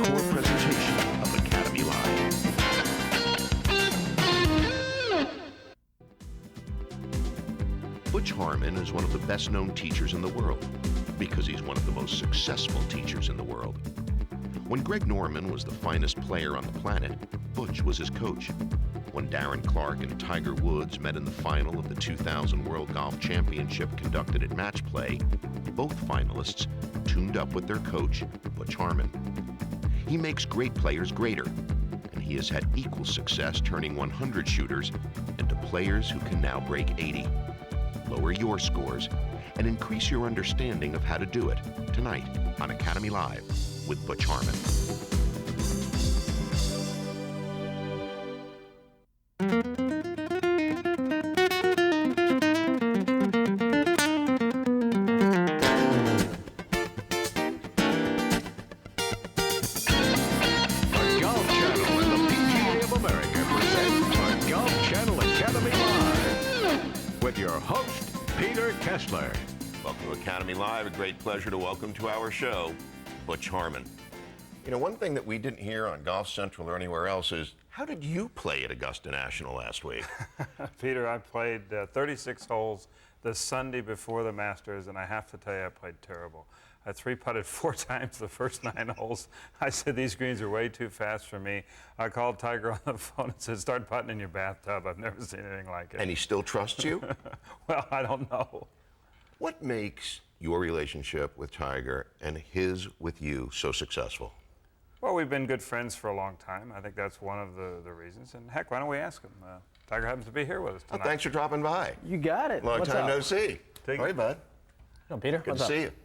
encore presentation of Academy Live. Butch Harmon is one of the best-known teachers in the world because he's one of the most successful teachers in the world. When Greg Norman was the finest player on the planet, Butch was his coach. When Darren Clarke and Tiger Woods met in the final of the 2000 World Golf Championship conducted at Match Play, both finalists tuned up with their coach, Butch Harmon. He makes great players greater, and he has had equal success turning 100 shooters into players who can now break 80. Lower your scores and increase your understanding of how to do it tonight on Academy Live with Butch Harmon. Your host, Peter Kessler. Welcome to Academy Live. A great pleasure to welcome to our show, Butch Harmon. You know, one thing that we didn't hear on Golf Central or anywhere else is, how did you play at Augusta National last week? Peter, I played 36 holes the Sunday before the Masters, and I have to tell you, I played terrible. I three-putted 4 times the first 9 holes. I said, these greens are way too fast for me. I called Tiger on the phone and said, start putting in your bathtub. I've never seen anything like it. And he still trusts you? Well, I don't know. What makes your relationship with Tiger and his with you so successful? Well, we've been good friends for a long time. I think that's one of the reasons. And heck, why don't we ask him? Tiger happens to be here with us tonight. Well, thanks for dropping by. You got it. Long time no see. Take All right, bud. No, Peter. Good What's to see up? you.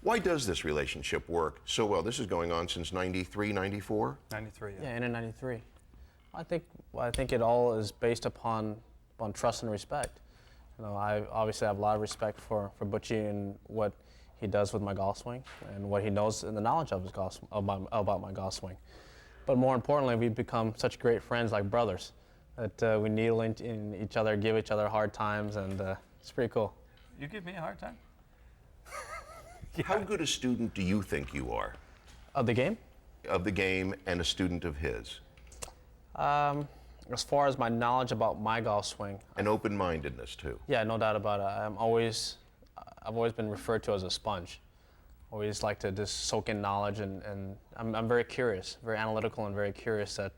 Why does this relationship work so well? This is going on since 93, 94? 93, Yeah, in 93. I think it all is based upon trust and respect. You know, I obviously have a lot of respect for Butchie and what he does with my golf swing and what he knows and the knowledge of his golf about my golf swing. But more importantly, we've become such great friends, like brothers, that we needle in each other, give each other hard times, and it's pretty cool. You give me a hard time? Yeah. How good a student do you think you are? Of the game? Of the game and a student of his? As far as my knowledge about my golf swing. And open-mindedness, too. Yeah, no doubt about it. I've always been referred to as a sponge. Always like to just soak in knowledge, and I'm very curious, very analytical and very curious that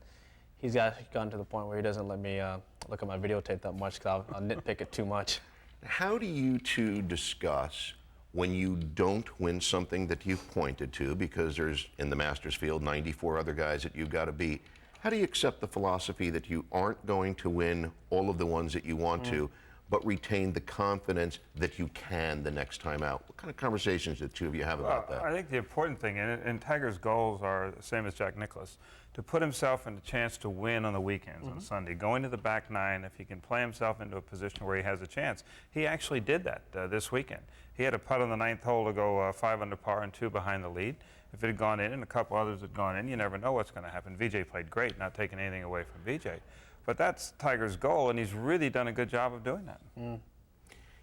he's gotten to the point where he doesn't let me look at my videotape that much because I'll nitpick it too much. How do you two discuss when you don't win something that you've pointed to, because there's, in the Masters field, 94 other guys that you've got to beat? How do you accept the philosophy that you aren't going to win all of the ones that you want to, but retain the confidence that you can the next time out? What kind of conversations do the two of you have about that? I think the important thing, and Tiger's goals are the same as Jack Nicklaus, to put himself in a chance to win on the weekends, on Sunday, going to the back 9. If he can play himself into a position where he has a chance. He actually did that this weekend. He had a putt on the 9th hole to go 5 under par and 2 behind the lead. If it had gone in and a couple others had gone in, you never know what's going to happen. VJ played great, not taking anything away from VJ. But that's Tiger's goal, and he's really done a good job of doing that.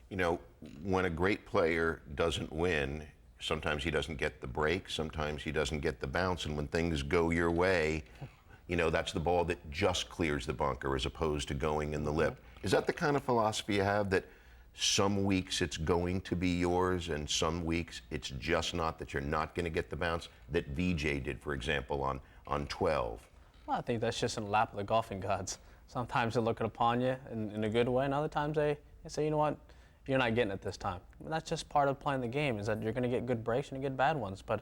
You know, when a great player doesn't win, sometimes he doesn't get the break, sometimes he doesn't get the bounce, and when things go your way, you know, that's the ball that just clears the bunker as opposed to going in the lip. Is that the kind of philosophy you have, that some weeks it's going to be yours and some weeks it's just not, that you're not going to get the bounce that VJ did, for example, on 12? Well, I think that's just in the lap of the golfing gods. Sometimes they look upon you in a good way, and other times they say, you know what, you're not getting it this time. And that's just part of playing the game, is that you're going to get good breaks and you get bad ones. But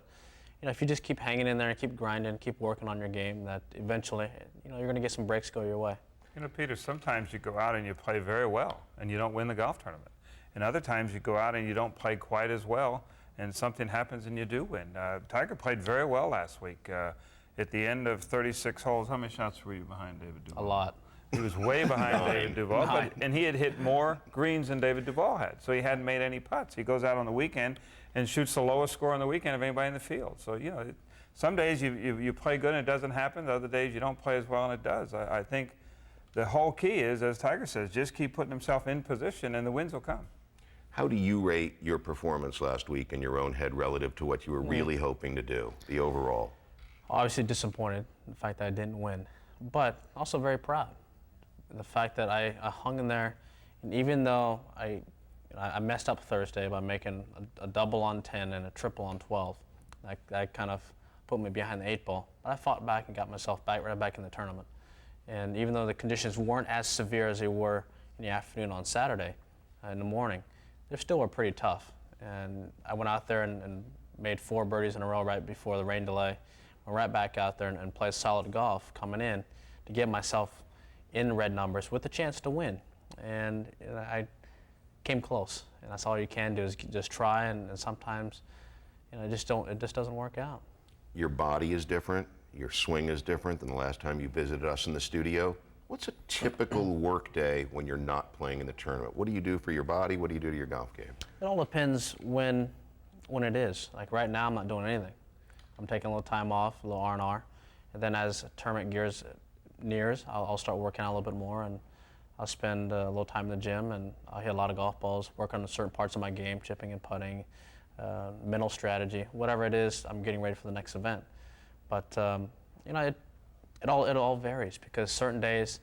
you know, if you just keep hanging in there and keep grinding, keep working on your game, that eventually, you know, you're going to get some breaks go your way. You know, Peter, sometimes you go out and you play very well and you don't win the golf tournament. And other times you go out and you don't play quite as well and something happens and you do win. Tiger played very well last week. At the end of 36 holes, how many shots were you behind David Duval? A lot. He was way behind David Duval, and he had hit more greens than David Duval had, so he hadn't made any putts. He goes out on the weekend and shoots the lowest score on the weekend of anybody in the field. So, you know, some days you play good and it doesn't happen. The other days you don't play as well and it does. I think the whole key is, as Tiger says, just keep putting himself in position and the wins will come. How do you rate your performance last week in your own head relative to what you were really hoping to do, the overall? Obviously disappointed in the fact that I didn't win, but also very proud. The fact that I hung in there, and even though I messed up Thursday by making a double on 10 and a triple on 12, that kind of put me behind the 8 ball. But I fought back and got myself right back in the tournament. And even though the conditions weren't as severe as they were in the afternoon on Saturday, in the morning, they still were pretty tough. And I went out there and made 4 birdies in a row right before the rain delay. Went right back out there and played solid golf coming in to get myself in red numbers with a chance to win. And I came close. And that's all you can do is just try, and sometimes it just doesn't work out. Your body is different. Your swing is different than the last time you visited us in the studio. What's a typical work day when you're not playing in the tournament? What do you do for your body? What do you do to your golf game? It all depends when it is. Like right now, I'm not doing anything. I'm taking a little time off, a little R&R, and then as tournament gears nears, I'll start working out a little bit more, and I'll spend a little time in the gym, and I'll hit a lot of golf balls, work on certain parts of my game, chipping and putting, mental strategy, whatever it is. I'm getting ready for the next event. But it all varies, because certain days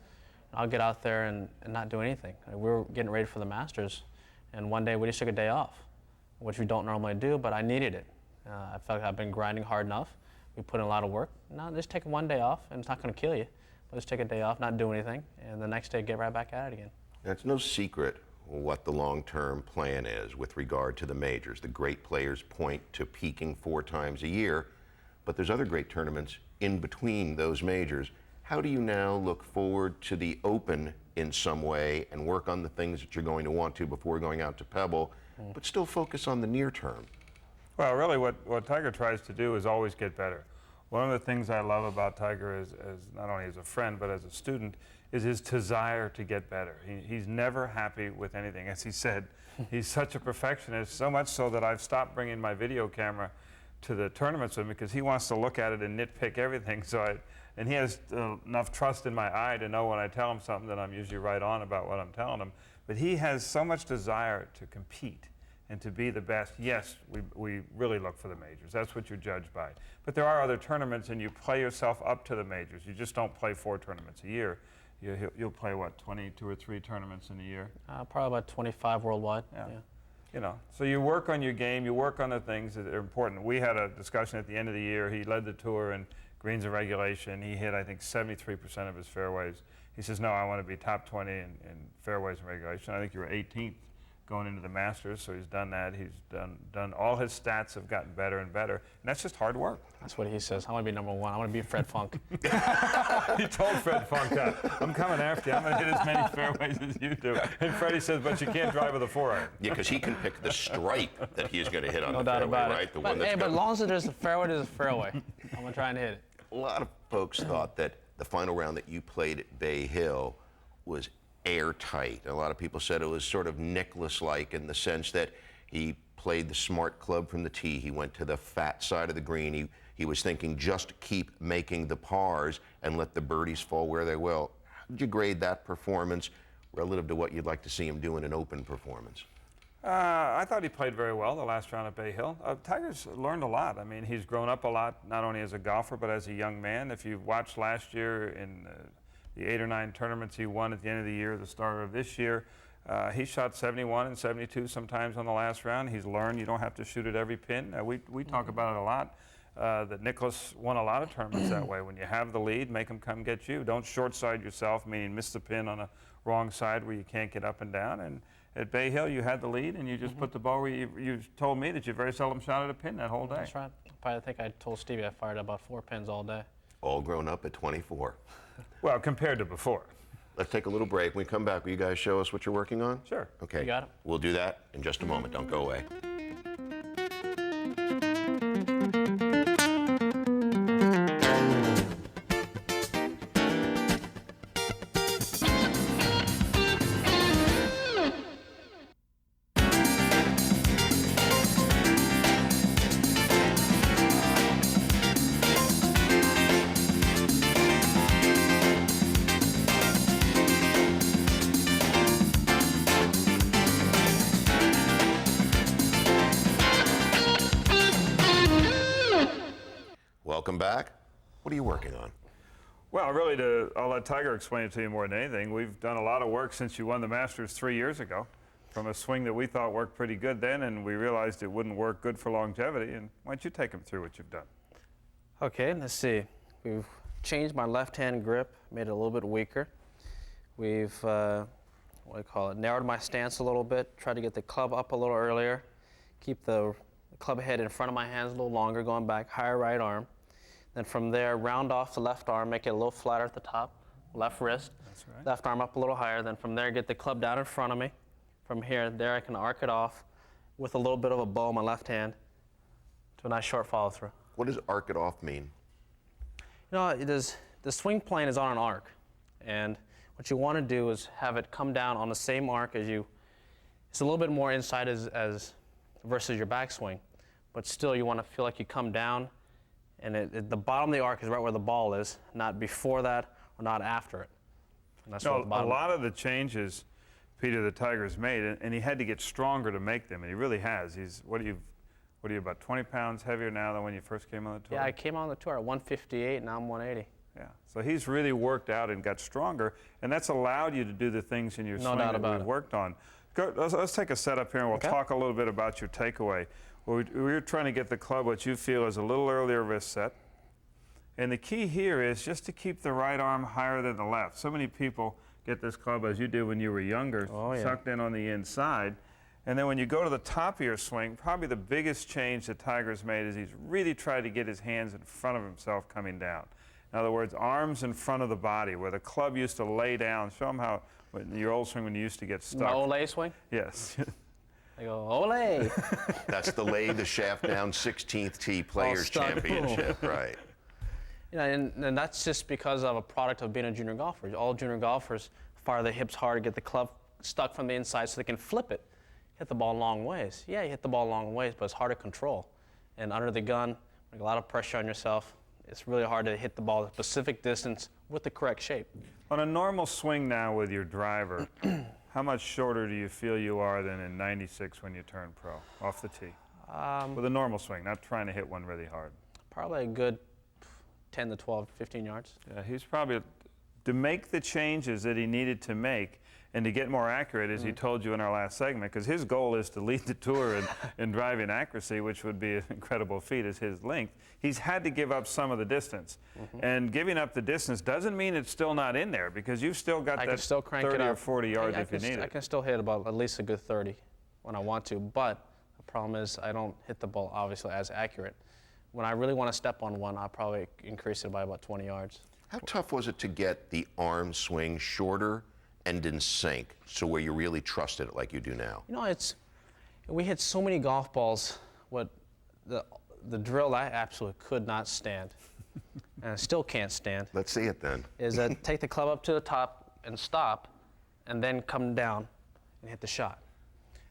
I'll get out there and not do anything. We were getting ready for the Masters, and one day we just took a day off, which we don't normally do, but I needed it. I felt like I've been grinding hard enough. We put in a lot of work. Now just take one day off, and it's not going to kill you. But just take a day off, not do anything, and the next day get right back at it again. Now, it's no secret what the long-term plan is with regard to the majors. The great players point to peaking 4 times a year, but there's other great tournaments in between those majors. How do you now look forward to the Open in some way and work on the things that you're going to want to before going out to Pebble, but still focus on the near term? Well, really what Tiger tries to do is always get better. One of the things I love about Tiger as not only as a friend but as a student is his desire to get better. He's never happy with anything. As he said, he's such a perfectionist, so much so that I've stopped bringing my video camera to the tournaments with him because he wants to look at it and nitpick everything. And he has enough trust in my eye to know when I tell him something that I'm usually right on about what I'm telling him. But he has so much desire to compete and to be the best. Yes, we really look for the majors. That's what you're judged by. But there are other tournaments, and you play yourself up to the majors. You just don't play 4 tournaments a year. You'll play, what, 22 or 3 tournaments in a year? Probably about 25 worldwide. Yeah. So you work on your game, you work on the things that are important. We had a discussion at the end of the year. He led the tour in greens and regulation. He hit, I think, 73% of his fairways. He says, no, I want to be top 20 in fairways and regulation. I think you were 18th going into the Masters, so he's done that. He's done all his stats have gotten better and better, and that's just hard work. That's what he says. I want to be number 1. I want to be Fred Funk. He told Fred Funk that. I'm coming after you. I'm going to hit as many fairways as you do. And Freddie says, but you can't drive with a 4-iron. Yeah, because he can pick the stripe that he's going to hit on no the doubt fairway, about right? it. The but, one that's but as long as there's a fairway, there's a fairway. I'm going to try and hit it. A lot of folks thought that the final round that you played at Bay Hill was airtight. A lot of people said it was sort of Nicklaus-like in the sense that he played the smart club from the tee. He went to the fat side of the green. He was thinking just keep making the pars and let the birdies fall where they will. How did you grade that performance relative to what you'd like to see him do in an Open performance? I thought he played very well the last round at Bay Hill. Tiger's learned a lot. I mean, he's grown up a lot, not only as a golfer, but as a young man. If you watched last year in the 8 or 9 tournaments he won at the end of the year, the start of this year, he shot 71 and 72 sometimes on the last round. He's learned you don't have to shoot at every pin. We talk about it a lot, that Nicklaus won a lot of tournaments that way. When you have the lead, make them come get you. Don't short side yourself, meaning miss the pin on a wrong side where you can't get up and down. And at Bay Hill, you had the lead, and you just put the ball where you told me that you very seldom shot at a pin that whole day. That's right. I think I told Stevie I fired about 4 pins all day. All grown up at 24. Well, compared to before. Let's take a little break. When we come back, will you guys show us what you're working on? Sure. Okay. You got it. We'll do that in just a moment. Don't go away. Welcome back. What are you working on? Well, really, I'll let Tiger explain it to you more than anything. We've done a lot of work since you won the Masters 3 years ago, from a swing that we thought worked pretty good then, and we realized it wouldn't work good for longevity. And why don't you take them through what you've done? Okay, let's see. We've changed my left-hand grip, made it a little bit weaker. We've, narrowed my stance a little bit, tried to get the club up a little earlier, keep the club head in front of my hands a little longer, going back, higher right arm. Then from there, round off the left arm, make it a little flatter at the top, left wrist. That's right. Left arm up a little higher. Then from there, get the club down in front of me. From here, there I can arc it off with a little bit of a bow in my left hand to a nice short follow through. What does arc it off mean? You know, the swing plane is on an arc, and what you want to do is have it come down on the same arc as you. It's a little bit more inside as versus your backswing, but still you want to feel like you come down, and the bottom of the arc is right where the ball is, not before that or not after it. And that's what the A bottom. lot of the changes, Peter, the Tiger's made, and he had to get stronger to make them, and he really has. He's what are you, about 20 pounds heavier now than when you first came on the tour? Yeah, I came on the tour at 158, now I'm 180. Yeah, so he's really worked out and got stronger, and that's allowed you to do the things in your swing that we've worked on. Let's take a setup here, and we'll talk a little bit about your takeaway. We're trying to get the club what you feel is a little earlier wrist set. And the key here is just to keep the right arm higher than the left. So many people get this club, as you did when you were younger, sucked in on the inside. And then when you go to the top of your swing, probably the biggest change that Tiger's made is he's really tried to get his hands in front of himself coming down. In other words, arms in front of the body, where the club used to lay down. Show them how, your old swing when you used to get stuck. My Olay swing? Yes. I go, Olay! That's the lay the shaft down 16th tee Players Championship, right? You know, and that's just because of a product of being a junior golfer. All junior golfers fire their hips hard, get the club stuck from the inside so they can flip it, hit the ball long ways. Yeah, you hit the ball long ways, but it's hard to control. And under the gun, like a lot of pressure on yourself, it's really hard to hit the ball a specific distance with the correct shape. On a normal swing now with your driver, how much shorter do you feel you are than in '96 when you turned pro, off the tee? With a normal swing, not trying to hit one really hard. Probably a good 10 to 12, 15 yards. Yeah, he's probably, to make the changes that he needed to make and to get more accurate, as he told you in our last segment, because his goal is to lead the tour in driving accuracy, which would be an incredible feat as his length. He's had to give up some of the distance. And giving up the distance doesn't mean it's still not in there, because you've still got that 30 or 40 yards if you need it. I can still hit about at least a good 30 when I want to, but the problem is I don't hit the ball obviously as accurate. When I really want to step on one, I'll probably increase it by about 20 yards. How tough was it to get the arm swing shorter and in sync, so where you really trusted it like you do now? You know, we hit so many golf balls. What the drill I absolutely could not stand, and I still can't stand. Let's see it then. Is that take the club up to the top and stop, and then come down and hit the shot.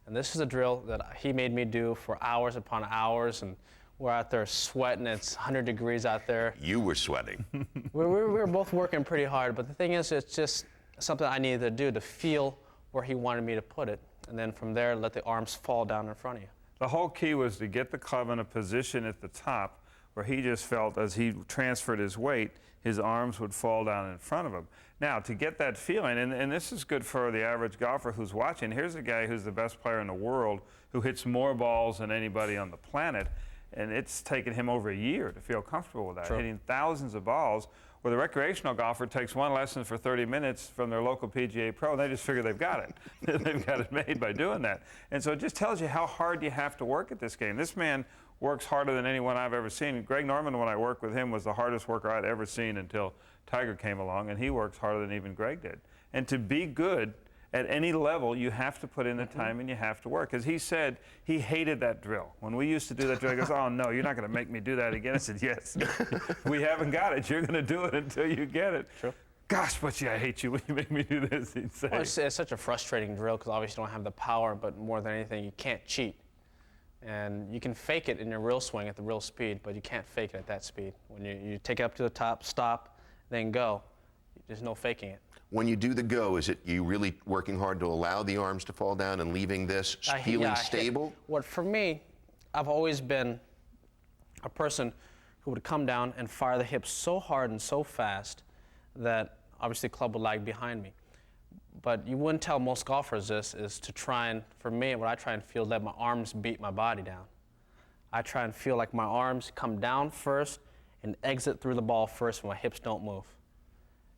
And this is a drill that he made me do for hours upon hours, and we're out there sweating. It's 100 degrees out there. You were sweating. we were both working pretty hard, but the thing is, it's just something I needed to do to feel where he wanted me to put it, and then from there, let the arms fall down in front of you. The whole key was to get the club in a position at the top where he just felt as he transferred his weight, his arms would fall down in front of him. Now, to get that feeling, and this is good for the average golfer who's watching, here's a guy who's the best player in the world who hits more balls than anybody on the planet, and it's taken him over a year to feel comfortable with that, hitting thousands of balls, where the recreational golfer takes one lesson for 30 minutes from their local PGA pro, and they just figure they've got it. They've got it made by doing that. And so it just tells you how hard you have to work at this game. This man works harder than anyone I've ever seen. Greg Norman, when I worked with him, was the hardest worker I'd ever seen until Tiger came along, and he works harder than even Greg did. And to be good at any level, you have to put in the time and you have to work. Because he said he hated that drill. When we used to do that drill, he goes, oh, no, you're not going to make me do that again. I said, yes, we haven't got it. You're going to do it until you get it. True. Gosh, Butchie, I hate you when you make me do this, he'd say. Well, it's such a frustrating drill because obviously you don't have the power, but more than anything, you can't cheat. And you can fake it in your real swing at the real speed, but you can't fake it at that speed. When you take it up to the top, stop, then go, there's no faking it. When you do the go, is it you really working hard to allow the arms to fall down and leaving this feeling stable? For me, I've always been a person who would come down and fire the hips so hard and so fast that obviously the club would lag behind me. But you wouldn't tell most golfers this, is to try and, for me, what I try and feel is let my arms beat my body down. I try and feel like my arms come down first and exit through the ball first when my hips don't move.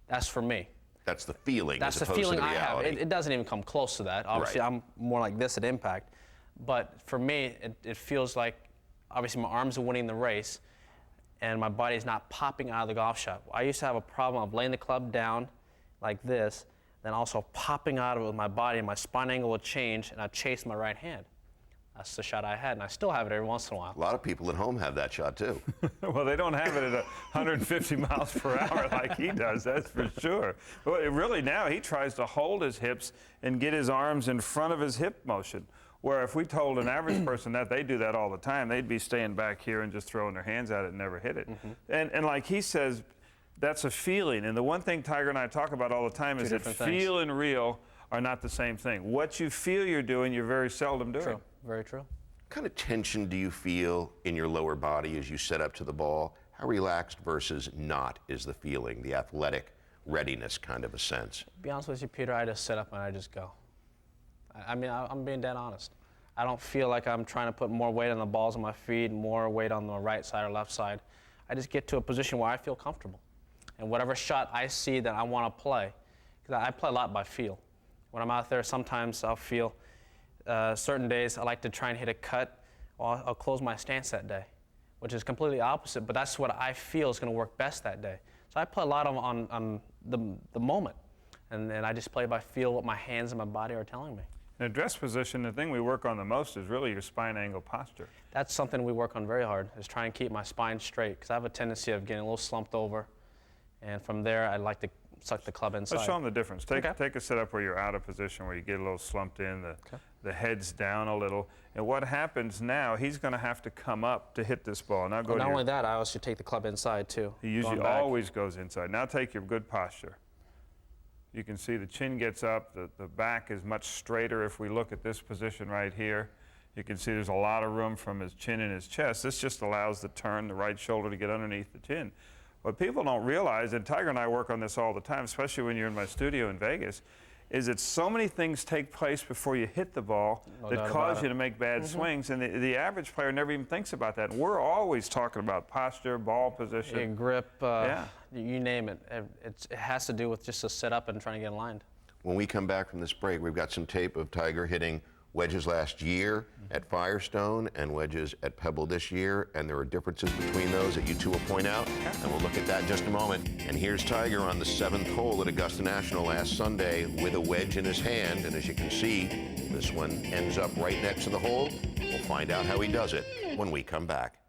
That's for me. That's the feeling. That's as the opposed feeling to the I have. reality. It doesn't even come close to that. Obviously, Right. I'm more like this at impact. But for me, it feels like, obviously, my arms are winning the race, and my body is not popping out of the golf shot. I used to have a problem of laying the club down like this, then also popping out of it with my body, and my spine angle would change, and I'd chase my right hand. That's the shot I had, and I still have it every once in a while. A lot of people at home have that shot too. Well, they don't have it at 150 miles per hour like he does, that's for sure. But really now he tries to hold his hips and get his arms in front of his hip motion. Where if we told an average person that, they do that all the time, they'd be staying back here and just throwing their hands at it and never hit it. And like he says, that's a feeling. And the one thing Tiger and I talk about all the time is that feel and real are not the same thing. What you feel you're doing, you're very seldom doing. True, very true. What kind of tension do you feel in your lower body as you set up to the ball? How relaxed versus not is the feeling, the athletic readiness kind of a sense? To be honest with you, Peter, I just sit up and I just go. I mean, I'm being dead honest. I don't feel like I'm trying to put more weight on the balls on my feet, more weight on the right side or left side. I just get to a position where I feel comfortable. And whatever shot I see that I want to play, because I play a lot by feel. When I'm out there, sometimes I'll feel, certain days I like to try and hit a cut, or I'll close my stance that day, which is completely opposite, but that's what I feel is going to work best that day. So I play a lot on the moment, and I just play by feel what my hands and my body are telling me. In address position, the thing we work on the most is really your spine angle posture. That's something we work on very hard, is try and keep my spine straight, because I have a tendency of getting a little slumped over, and from there I like to suck the club inside. Let's show them the difference. Take a sit up where you're out of position, where you get a little slumped in, the head's down a little. And what happens now, he's going to have to come up to hit this ball. Now go Not only that, I also take the club inside too. He usually always goes inside. Now take your good posture. You can see the chin gets up, the back is much straighter if we look at this position right here. You can see there's a lot of room from his chin and his chest. This just allows the turn, the right shoulder to get underneath the chin. What people don't realize, and Tiger and I work on this all the time, especially when you're in my studio in Vegas, is that so many things take place before you hit the ball that cause you to make bad swings, and the average player never even thinks about that. And we're always talking about posture, ball position. Grip, you name it. It has to do with just a sit up and trying to get aligned. When we come back from this break, we've got some tape of Tiger hitting wedges last year at Firestone and wedges at Pebble this year, and there are differences between those that you two will point out, and we'll look at that in just a moment. And here's Tiger on the 7th hole at Augusta National last Sunday with a wedge in his hand, and as you can see, this one ends up right next to the hole. We'll find out how he does it when we come back.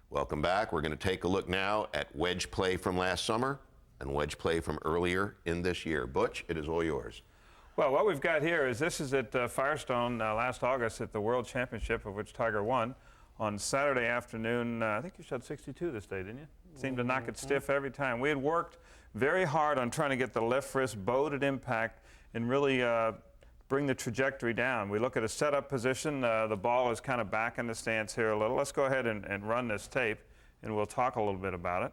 Welcome back. We're going to take a look now at wedge play from last summer and wedge play from earlier in this year. Butch, it is all yours. Well, what we've got here is this is at Firestone last August at the World Championship, of which Tiger won. On Saturday afternoon, I think you shot 62 this day, didn't you? Seemed to knock it stiff every time. We had worked very hard on trying to get the left wrist bowed at impact and really bring the trajectory down. We look at a setup position. The ball is kind of back in the stance here a little. Let's go ahead and run this tape, and we'll talk a little bit about it.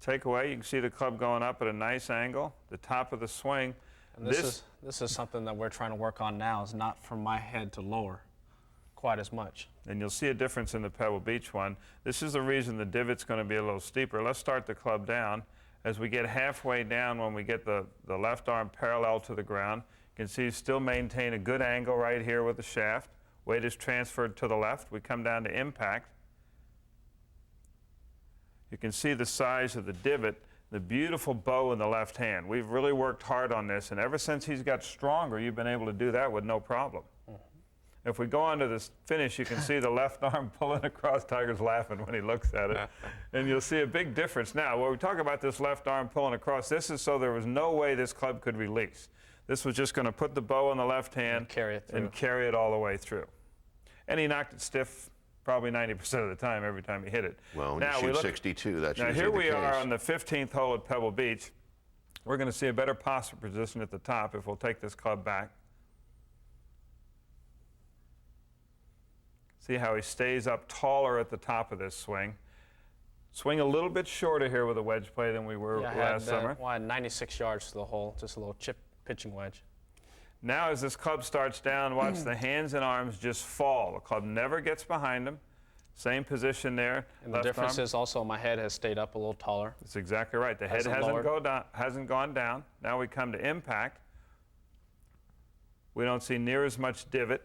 Takeaway, you can see the club going up at a nice angle, the top of the swing. And this is something that we're trying to work on now, is not from my head to lower quite as much. And you'll see a difference in the Pebble Beach one. This is the reason the divot's going to be a little steeper. Let's start the club down. As we get halfway down, when we get the left arm parallel to the ground, you can see still maintain a good angle right here with the shaft. Weight is transferred to the left. We come down to impact. You can see the size of the divot, the beautiful bow in the left hand. We've really worked hard on this, and ever since he's got stronger, you've been able to do that with no problem. If we go on to this finish, you can see the left arm pulling across. Tiger's laughing when he looks at it. And you'll see a big difference. Now, when we talk about this left arm pulling across, this is so there was no way this club could release. This was just going to put the bow in the left hand and carry it all the way through. And he knocked it stiff probably 90% of the time, every time he hit it. Well, when you shoot 62, that's usually the case. Now, here we are on the 15th hole at Pebble Beach. We're going to see a better posture position at the top if we'll take this club back. See how he stays up taller at the top of this swing. Swing a little bit shorter here with a wedge play than we were last summer. I had 96 yards to the hole, just a little chip pitching wedge. Now as this club starts down, watch the hands and arms just fall. The club never gets behind him. Same position there. And the difference is also my head has stayed up a little taller. That's exactly right. The head hasn't gone down. Now we come to impact. We don't see near as much divot.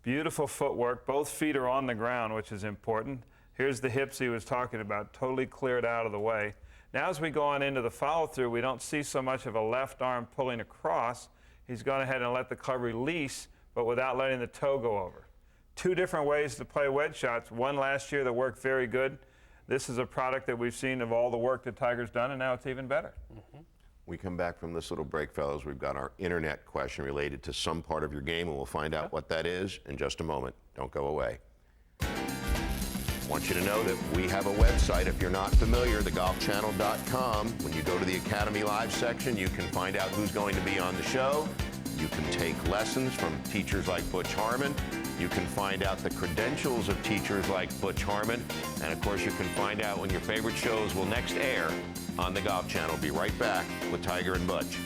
Beautiful footwork. Both feet are on the ground, which is important. Here's the hips he was talking about, totally cleared out of the way. Now as we go on into the follow-through, we don't see so much of a left arm pulling across. He's gone ahead and let the club release, but without letting the toe go over. Two different ways to play wedge shots. One last year that worked very good. This is a product that we've seen of all the work that Tiger's done, and now it's even better. We come back from this little break, fellas. We've got our internet question related to some part of your game, and we'll find out what that is in just a moment. Don't go away. I want you to know that we have a website. If you're not familiar, thegolfchannel.com. When you go to the Academy Live section, you can find out who's going to be on the show. You can take lessons from teachers like Butch Harmon. You can find out the credentials of teachers like Butch Harmon. And of course, you can find out when your favorite shows will next air on the Golf Channel. Be right back with Tiger and Butch.